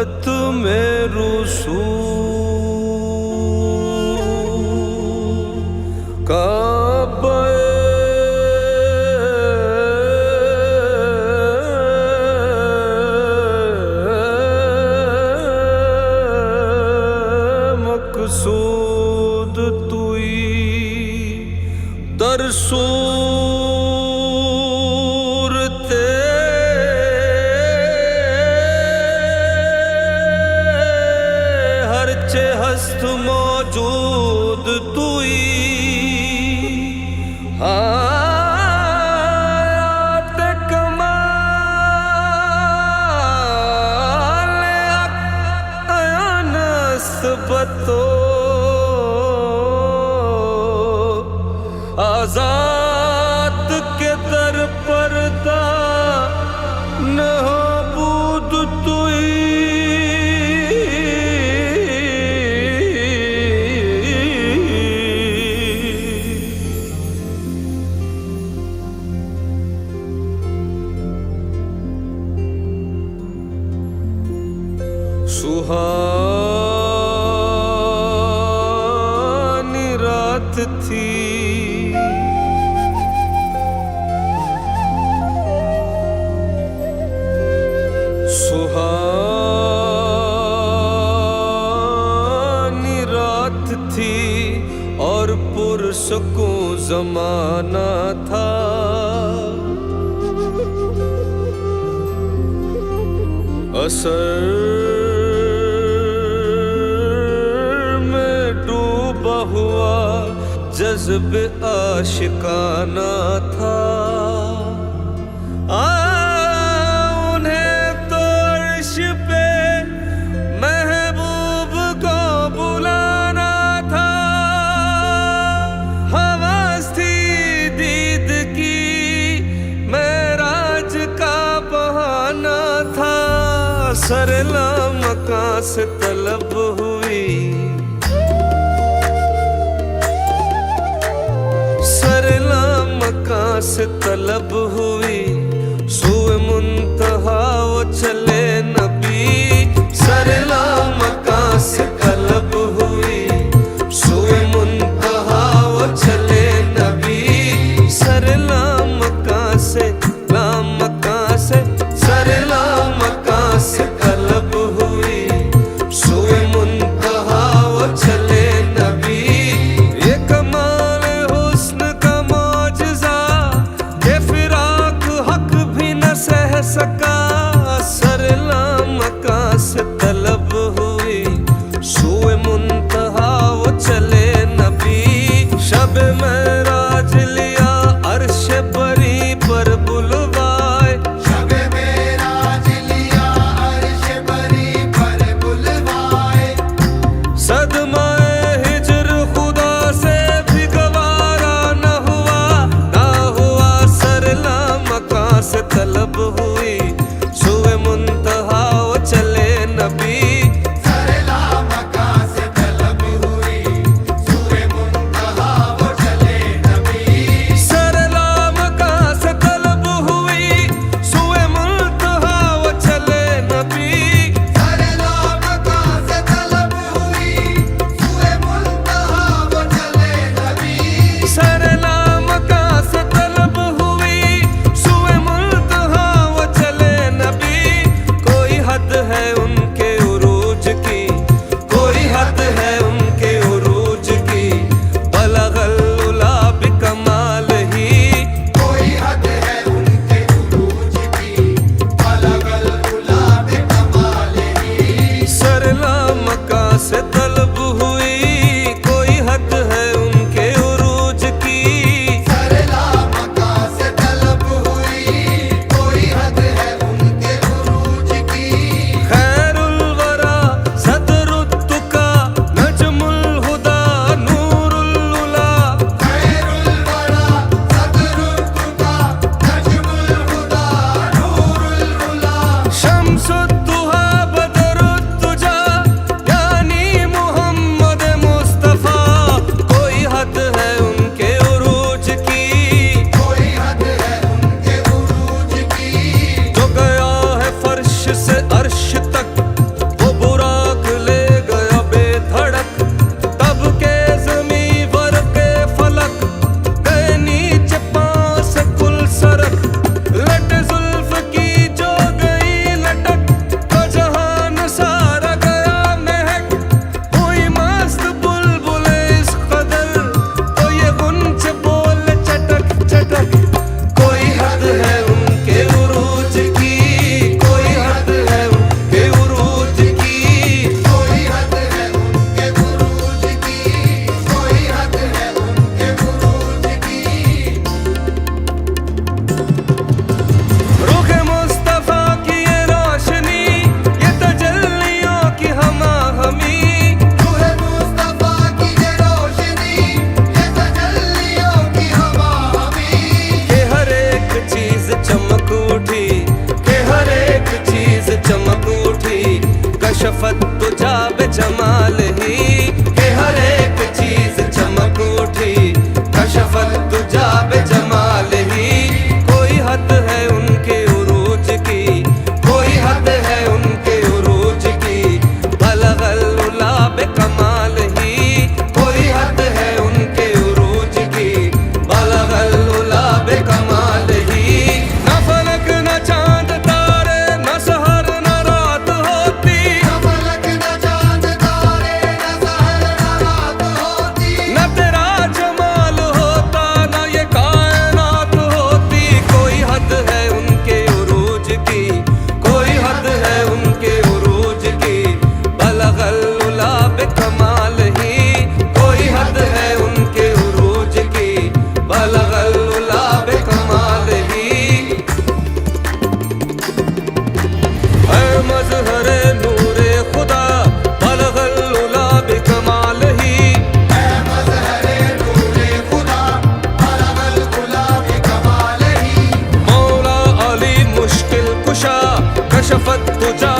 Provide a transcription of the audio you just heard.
मोहब्बत में रूसू काबे मकसूद तुई दरसू हस्त मौजूद तुई हायात कमाल नस्बतो आजाद के दर पर्दा नबूद तुई सुहानी रात थी सुहानी रात थी और पुरसुकूं ज़माना था। असर हुआ जज्ब आशिकाना था। उन्हें तो अर्श पे महबूब को बुलाना था। हवस थी दीद की मेराज का बहाना था। सरला मका से तलब हुई से तलब हुई सुए मुंतहा वो चले नबी। सरला मका से तलब हुई सुए मुंतहा वो चले नबी। सरला मका से सरला मका से तलब हुई सुए मुंतहा वो चले नबी। ये कमाल हुस्न का सह सका। सरला मका से तलब हुई सुए मुंतहा वो चले नबी। शब मेराज लिया अर्श बरी पर बुलवाए। शब मेराज लिया अर्श बरी पर बुलवाए। सदमाए हिजर खुदा से भी गवारा न हुआ सरला मका से तलब हुई शफत तुझा